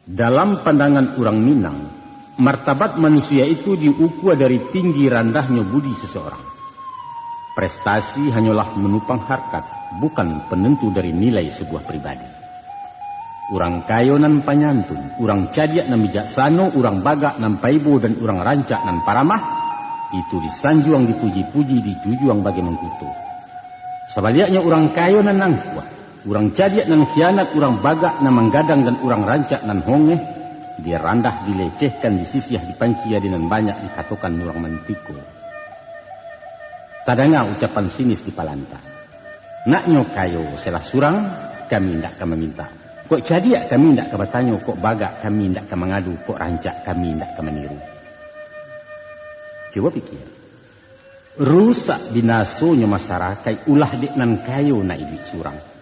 Dalam pandangan orang Minang, martabat manusia itu diukur dari tinggi rendahnya budi seseorang. Prestasi hanyalah menupang harkat, bukan penentu dari nilai sebuah pribadi. Orang kayo nan panyantun, orang cadiak nan bijaksana, orang bagak nan paibo, dan orang rancak nan paramah, itu disanjuang, dipuji-puji, dijujuang bagi mengkutu. Sebaliknya orang kayo nan nangkuah, orang cadiak nan khianat, orang bagak nan menggadang, dan orang rancak nan hongeh, dia randah, dilecehkan, disisiah, dipancia, dan banyak dikatakan orang mantiko. Tadanga ucapan sinis di palanta. Naknyo kayo selah surang, kami ndak ka meminta. Kok cadiak kami ndak ka bertanya, kok bagak kami ndak ka mengadu, kok rancak kami ndak ka meniru. Coba pikir. Rusak binasonya masyarakat ulah dek nan kayo na ibit surang.